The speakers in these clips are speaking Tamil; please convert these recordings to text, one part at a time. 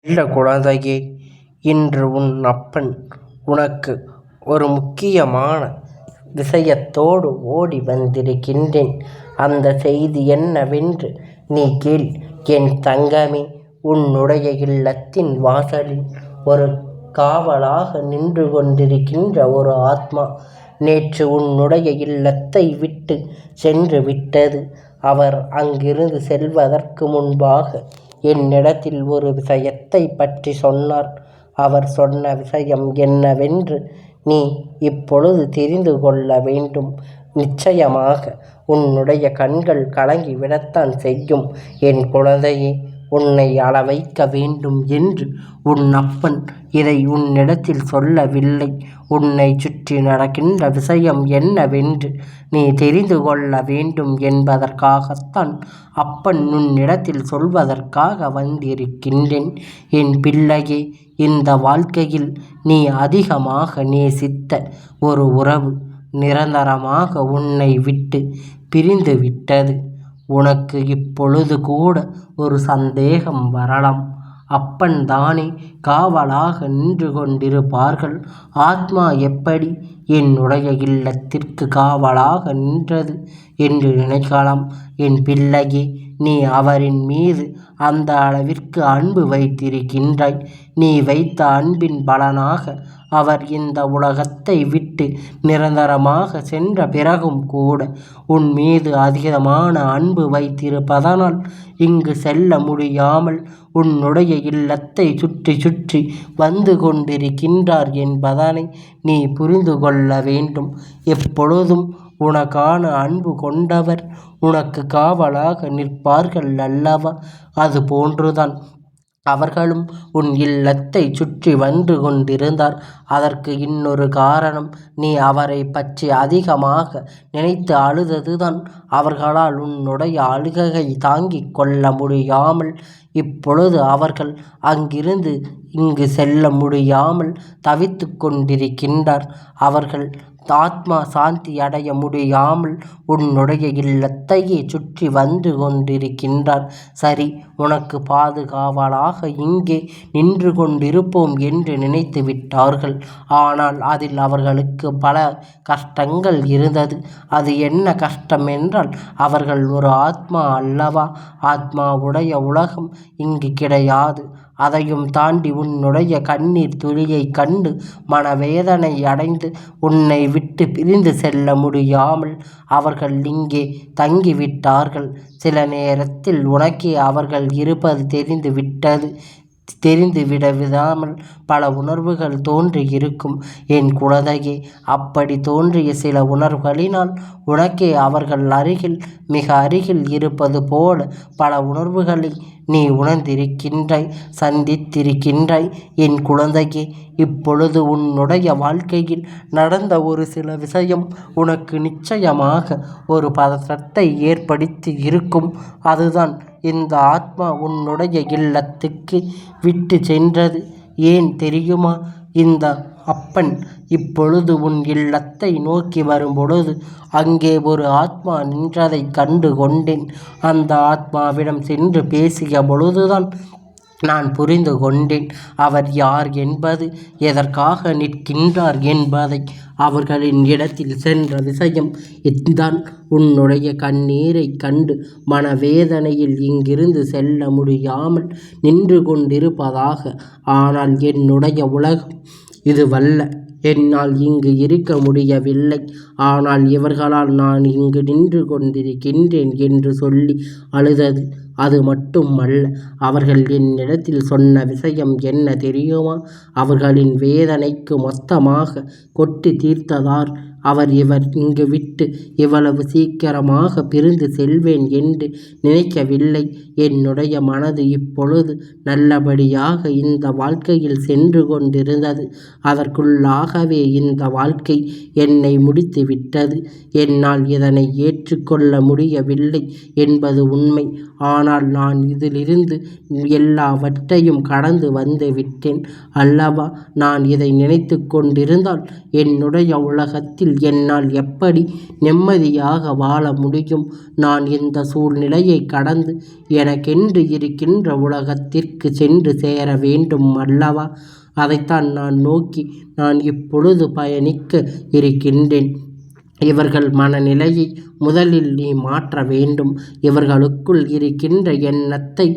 செல்ல குழந்தையே, இன்று உன் அப்பன் உனக்கு ஒரு முக்கியமான விஷயத்தோடு ஓடி வந்திருக்கின்றேன். அந்த செய்தி என்னவென்று நீ கேள். என் தங்கமே, உன்னுடைய இல்லத்தின் வாசலில் ஒரு காவலாக நின்று கொண்டிருக்கின்ற ஒரு ஆத்மா நேற்று உன்னுடைய இல்லத்தை விட்டு சென்று விட்டது. அவர் அங்கிருந்து செல்வதற்கு முன்பாக என்னிடத்தில் ஒரு விஷயத்தை பற்றி சொன்னார். அவர் சொன்ன விஷயம் என்னவென்று நீ இப்பொழுது தெரிந்து கொள்ள வேண்டும். நிச்சயமாக உன்னுடைய கண்கள் கலங்கி விடத்தான் செய்யும். என் குழந்தையே, உன்னை அழ வைக்க வேண்டும் என்று உன் அப்பன் இதை உன்னிடத்தில் சொல்லவில்லை. உன்னை சுற்றி நடக்கின்ற விஷயம் என்னவென்று நீ தெரிந்து கொள்ள வேண்டும் என்பதற்காகத்தான் அப்பன் உன்னிடத்தில் சொல்வதற்காக வந்திருக்கின்றேன். என் பிள்ளையே, இந்த வாழ்க்கையில் நீ அதிகமாக நேசித்த ஒரு உறவு நிரந்தரமாக உன்னை விட்டு பிரிந்து விட்டது. உனக்கு இப்பொழுது கூட ஒரு சந்தேகம் வரலாம். அப்பன் தானே காவலாக நின்று கொண்டிருப்பார்கள். ஆத்மா எப்படி என்னுடைய இல்லத்திற்கு காவலாக நின்றது என்று நினைக்கலாம். என் பிள்ளையே, நீ அவரின் மீது அந்த அளவிற்கு அன்பு வைத்திருக்கின்றாய். நீ வைத்த அன்பின் பலனாக அவர் இந்த உலகத்தை விட்டு நிரந்தரமாக சென்ற பிறகும் கூட உன் மீது அதிகமான அன்பு வைத்திருப்பதனால் இங்கு செல்ல முடியாமல் உன்னுடைய இல்லத்தை சுற்றி சுற்றி வந்து கொண்டிருக்கின்றார் என்பதனை நீ புரிந்து கொள்ள வேண்டும். எப்பொழுதும் உனக்கான அன்பு கொண்டவர் உனக்கு காவலாக நிற்பார்கள் அல்லவா? அது போன்றுதான் அவர்களும் உன் இல்லத்தை சுற்றி வந்து கொண்டிருந்தார். அதற்கு இன்னொரு காரணம், நீ அவரை பற்றி அதிகமாக நினைத்து அழுததுதான். அவர்களால் உன்னுடைய அழுகையை தாங்கிக் கொள்ள முடியாமல் இப்பொழுது அவர்கள் அங்கிருந்து இங்கு செல்ல முடியாமல் தவித்து கொண்டிருக்கின்றார். அவர்கள் ஆத்மா சாந்தி அடைய முடியாமல் உன்னுடைய இல்லத்தையே சுற்றி வந்து கொண்டிருக்கின்றார். சரி, உனக்கு பாதுகாவலாக இங்கே நின்று கொண்டிருப்போம் என்று நினைத்து விட்டார்கள். ஆனால் அதில் அவர்களுக்கு பல கஷ்டங்கள் இருந்தது. அது என்ன கஷ்டம் என்றால், அவர்கள் ஒரு ஆத்மா அல்லவா? ஆத்மாவுடைய உலகம் இங்கு கிடையாது. அதையும் தாண்டி உன்னுடைய கண்ணீர் துளியை கண்டு மனவேதனை அடைந்து உன்னை விட்டு பிரிந்து செல்ல முடியாமல் அவர்கள் இங்கே தங்கிவிட்டார்கள். சில நேரத்தில் உனக்கே அவர்கள் இருப்பது தெரிந்துவிட விடாமல் பல உணர்வுகள் தோன்றி இருக்கும். என் குழந்தையே, அப்படி தோன்றிய சில உணர்வுகளினால் உனக்கே அவர்கள் அருகில் மிக அருகில் இருப்பது போல பல உணர்வுகளை நீ உணர்ந்திருக்கின்றாய், சந்தித்திருக்கின்றாய். என் குழந்தையே, இப்பொழுது உன்னுடைய வாழ்க்கையில் நடந்த ஒரு சில விஷயம் உனக்கு நிச்சயமாக ஒரு பதற்றத்தை ஏற்படுத்தி இருக்கும். அதுதான் இந்த ஆத்மா உன்னுடைய இல்லத்துக்கு விட்டு சென்றது. ஏன் தெரியுமா? இந்த அப்பன் இப்பொழுது உன் இல்லத்தை நோக்கி வரும்பொழுது அங்கே ஒரு ஆத்மா நின்றதை கண்டு கொண்டேன். அந்த ஆத்மாவிடம் சென்று பேசிய பொழுதுதான் நான் புரிந்து கொண்டேன் அவர் யார் என்பது, எதற்காக நிற்கின்றார் என்பதை. அவர்களின் இடத்தில் சென்ற விஷயம் இதுதான். உன்னுடைய கண்ணீரை கண்டு மனவேதனையில் இங்கிருந்து செல்ல முடியாமல் நின்று கொண்டிருப்பதாக. ஆனால் என்னுடைய உலகம் இதுவல்ல. என்னால் இங்கு இருக்க முடியவில்லை. ஆனால் இவர்களால் நான் இங்கு நின்று கொண்டிருக்கின்றேன் என்று சொல்லி அழுதது. அது மட்டுமல்ல, அவர்கள் என்னிடத்தில் சொன்ன விஷயம் என்ன தெரியுமா? அவர்களின் வேதனைக்கு மொத்தமாக கொட்டி தீர்த்ததார் அவர் இங்கு விட்டு இவ்வளவு சீக்கிரமாக பிரிந்து செல்வேன் என்று நினைக்கவில்லை. என்னுடைய மனது இப்பொழுது நல்லபடியாக இந்த வாழ்க்கையில் சென்று கொண்டிருந்தது. அதற்குள்ளாகவே இந்த வாழ்க்கை என்னை முடித்து விட்டது. என்னால் இதனை ஏற்றுக்கொள்ள முடியவில்லை என்பது உண்மை. ஆனால் நான் இதிலிருந்து எல்லாவற்றையும் கடந்து வந்து விட்டேன் அல்லவா? நான் இதை நினைத்து கொண்டிருந்தால் என்னுடைய உலகத்தில் இடத்தில் என்னால் எப்படி நிம்மதியாக வாழ முடியும்? நான் இந்த சூழ்நிலையை கடந்து எனக்கென்று இருக்கின்ற உலகத்திற்கு சென்று சேர வேண்டும் அல்லவா? அதைத்தான் நான் நோக்கி நான் இப்பொழுது பயணிக்க இருக்கின்றேன். இவர்கள் மனநிலையை முதலில் நீ மாற்ற வேண்டும். இவர்களுக்குள் இருக்கின்ற எண்ணத்தை,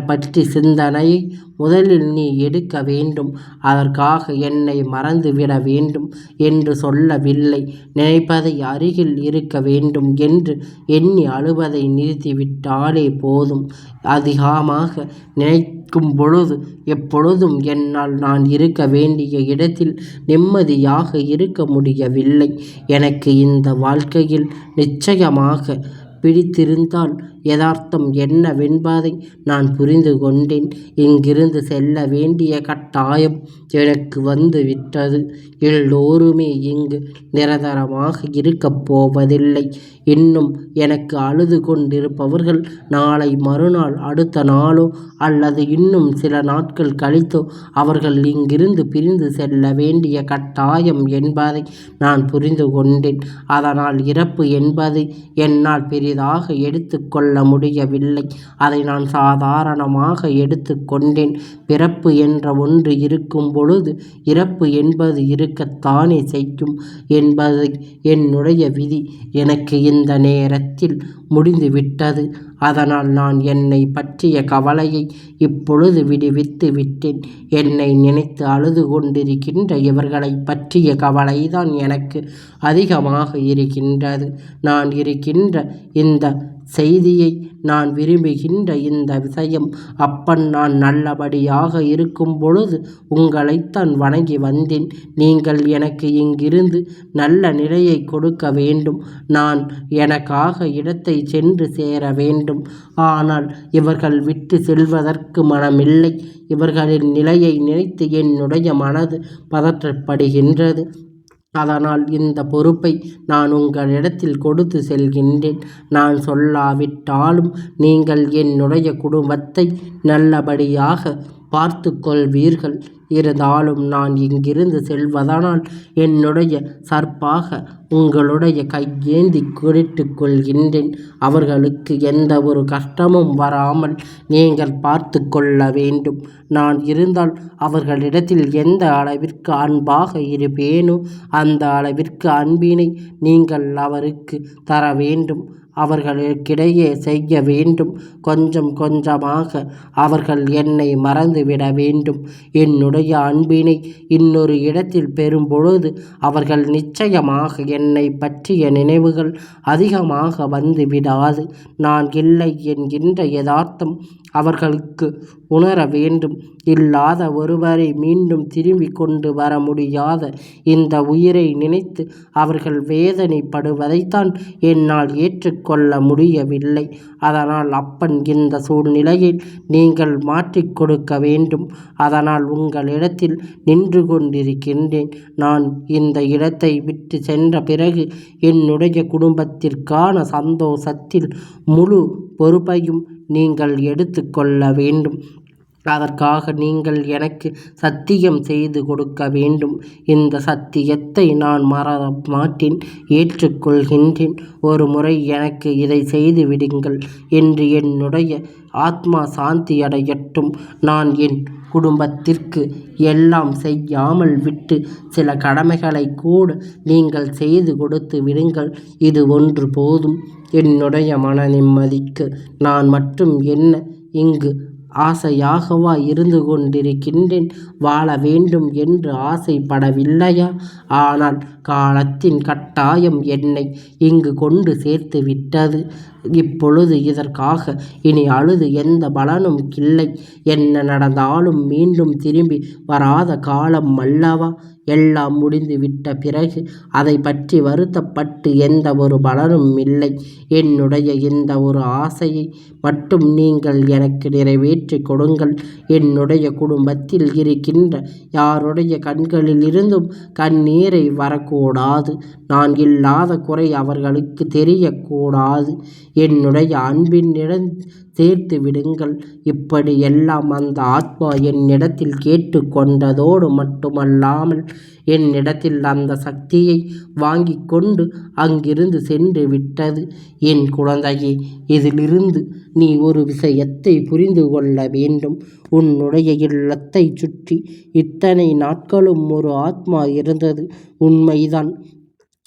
பற்றி சிந்தனையை முதலில் நீ எடுக்க வேண்டும். அதற்காக என்னை மறந்துவிட வேண்டும் என்று சொல்லவில்லை. நினைப்பதை அருகில் இருக்க வேண்டும் என்று எண்ணி அழுவதை நிறுத்திவிட்டாலே போதும். அதிகமாக நினைக்கும் பொழுது எப்பொழுதும் என்னால் நான் இருக்க வேண்டிய இடத்தில் நிம்மதியாக இருக்க முடியவில்லை. எனக்கு இந்த வாழ்க்கையில் நிச்சயமாக பிடித்திருந்தால் யதார்த்தம் என்னவென்பதை நான் புரிந்து கொண்டேன். இங்கிருந்து செல்ல வேண்டிய கட்டாயம் எனக்கு வந்து விட்டது. எல்லோருமே இங்கு நிரந்தரமாக இருக்கப் போவதில்லை. இன்னும் எனக்கு அழுது கொண்டிருப்பவர்கள் நாளை மறுநாள், அடுத்த நாளோ அல்லது இன்னும் சில நாட்கள் கழித்தோ அவர்கள் இங்கிருந்து பிரிந்து செல்ல வேண்டிய கட்டாயம் என்பதை நான் புரிந்து கொண்டேன். அதனால் இறப்பு என்பது என்னால் பெரிதாக எடுத்துக்கொள்ள முடியவில்லை. அதை நான் சாதாரணமாக எடுத்துக்கொண்டேன். பிறப்பு என்ற ஒன்று இருக்கும் பொழுது இறப்பு என்பது இருக்கத்தானே செய்யும் என்பது என்னுடைய விதி. எனக்கு இந்த நேரத்தில் முடிந்துவிட்டது. அதனால் நான் என்னை பற்றிய கவலையை இப்பொழுது விடுவித்து விட்டேன். என்னை நினைத்து அழுது கொண்டிருக்கின்ற இவர்களை பற்றிய கவலைதான் எனக்கு அதிகமாக இருக்கின்றது. நான் இருக்கின்ற இந்த செய்தியை, நான் விரும்புகின்ற இந்த விஷயம், அப்பன் நான் நல்லபடியாக இருக்கும் பொழுது உங்களைத்தான் வணங்கி வந்தேன். நீங்கள் எனக்கு இங்கிருந்து நல்ல நிலையை கொடுக்க வேண்டும். நான் எனக்காக இடத்தை சென்று சேர வேண்டும். ஆனால் இவர்கள் விட்டு செல்வதற்கு மனமில்லை. இவர்களின் நிலையை நினைத்து என்னுடைய மனது பதற்றப்படுகின்றது. அதனால் இந்த பொறுப்பை நான் உங்களிடத்தில் கொடுத்து செல்கின்றேன். நான் சொல்லாவிட்டாலும் நீங்கள் என்னுடைய குடும்பத்தை நல்லபடியாக பார்த்து கொள்வீர்கள். இருந்தாலும் நான் இங்கிருந்து செல்வதனால் என்னுடைய சார்பாக உங்களுடைய கையேந்தி குறிட்டுக் கொள்கின்றேன். அவர்களுக்கு எந்த ஒரு கஷ்டமும் வராமல் நீங்கள் பார்த்து கொள்ள வேண்டும். நான் இருந்தால் அவர்களிடத்தில் எந்த அளவிற்கு அன்பாக இருப்பேனோ அந்த அளவிற்கு அன்பினை நீங்கள் அவருக்கு தர வேண்டும். அவர்களுக்கிடையே செய்ய வேண்டும். கொஞ்சம் கொஞ்சமாக அவர்கள் என்னை மறந்துவிட வேண்டும். என்னுடைய அன்பினை இன்னொரு இடத்தில் பெறும் பொழுது அவர்கள் நிச்சயமாக என்னை பற்றிய நினைவுகள் அதிகமாக வந்து விடாது. நான் இல்லை என்கின்ற யதார்த்தம் அவர்களுக்கு உணர வேண்டும். இல்லாத ஒருவரை மீண்டும் திரும்பி கொண்டு வர முடியாத இந்த உயிரை நினைத்து அவர்கள் வேதனைப்படுவதைத்தான் என்னால் ஏற்றுக்கொள்ள முடியவில்லை. அதனால் அப்பன் இந்த சூழ்நிலையில் நீங்கள் மாற்றிக் கொடுக்க வேண்டும். அதனால் உங்களிடத்தில் நின்று கொண்டிருக்கின்றேன். நான் இந்த இடத்தை விட்டு சென்ற பிறகு என்னுடைய குடும்பத்திற்கான சந்தோஷத்தில் முழு பொறுப்பையும் நீங்கள் எடுத்துக்கொள்ள வேண்டும். அதற்காக நீங்கள் எனக்கு சத்தியம் செய்து கொடுக்க வேண்டும். இந்த சத்தியத்தை நான் மறக்க மாட்டேன், ஏற்றுக்கொள்கின்றேன். ஒரு முறை எனக்கு இதை செய்து விடுங்கள் என்று என்னுடைய ஆத்மா சாந்தியடையட்டும். நான் என் குடும்பத்திற்கு எல்லாம் செய்யாமல் விட்டு சில கடமைகளை கூட நீங்கள் செய்து கொடுத்து விடுங்கள். இது ஒன்று போதும். என்னுடைய மன நிம்மதிக்கு நான் மட்டும் என்ன இங்கு ஆசையாகவா இருந்து கொண்டிருக்கின்றேன்? வாழ வேண்டும் என்று ஆசைப்படவில்லையா? ஆனால் காலத்தின் கட்டாயம் என்னை இங்கு கொண்டு சேர்த்து விட்டது. இப்பொழுது இதற்காக இனி அழுது எந்த பலனும் இல்லை. என்ன நடந்தாலும் மீண்டும் திரும்பி வராத காலம் அல்லவா? எல்லாம் முடிந்து விட்ட பிறகு அதை பற்றி வருத்தப்பட்டு எந்த ஒரு பலனும் இல்லை. என்னுடைய இந்த ஒரு ஆசையை மட்டும் நீங்கள் எனக்கு நிறைவேற்றி கொடுங்கள். என்னுடைய குடும்பத்தில் இருக்கின்ற யாருடைய கண்களில் இருந்தும் கண்ணீரை வரக்கூடாது. நான் இல்லாத குறை அவர்களுக்கு தெரியக்கூடாது. என்னுடைய அன்பினிடம் சேர்த்து விடுங்கள். இப்படி எல்லாம் அந்த ஆத்மா என்னிடத்தில் கேட்டு கொண்டதோடு மட்டுமல்லாமல் என்னிடத்தில் அந்த சக்தியை வாங்கி கொண்டு அங்கிருந்து சென்று விட்டது. என் குழந்தையே, இதிலிருந்து நீ ஒரு விஷயத்தை புரிந்து கொள்ள வேண்டும். உன்னுடைய இல்லத்தை சுற்றி இத்தனை நாட்களும் ஒரு ஆத்மா இருந்தது உண்மைதான்.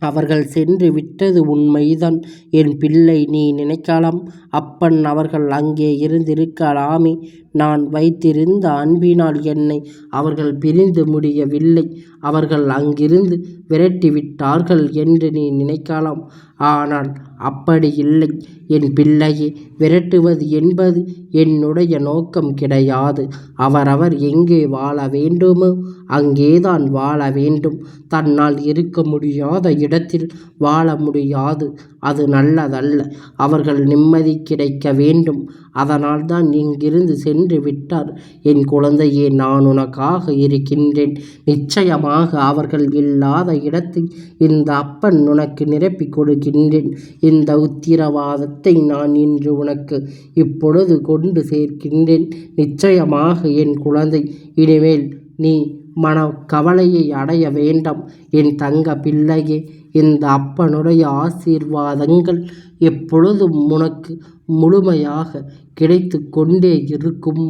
அவர்கள் சென்று விட்டது உண்மைதான். என் பிள்ளை, நீ நினைக்கலாம், அப்பன் அவர்கள் அங்கே இருந்திருக்கலாமே. நான் வைத்திருந்த அன்பினால் என்னை அவர்கள் பிரிந்து முடியவில்லை. அவர்கள் அங்கிருந்து விரட்டிவிட்டார்கள் என்று நீ நினைக்கலாம். ஆனால் அப்படி இல்லை என் பிள்ளையே. விரட்டுவது என்பது என்னுடைய நோக்கம் கிடையாது. அவரவர் எங்கே வாழ வேண்டுமோ அங்கேதான் வாழ வேண்டும். தன்னால் இருக்க முடியாத இடத்தில் வாழ முடியாது. அது நல்லதல்ல. அவர்கள் நிம்மதி கிடைக்க வேண்டும். அதனால்தான் இங்கிருந்து சென்று விட்டார். என் குழந்தையே, நான் உனக்காக இருக்கின்றேன். நிச்சயமாக அவர்கள் இல்லாத இடத்தை இந்த அப்பன் உனக்கு நிரப்பிக் கொடுக்கின்றேன். இந்த உத்திரவாதத்தை நான் இன்று உனக்கு இப்பொழுது கொண்டு சேர்க்கின்றேன். நிச்சயமாக என் குழந்தை, இனிமேல் நீ கவலையை அடைய வேண்டாம். என் தங்க பிள்ளையே, இந்த அப்பனுடைய ஆசீர்வாதங்கள் எப்பொழுதும் உனக்கு முழுமையாக கிடைத்து கொண்டே இருக்கும்.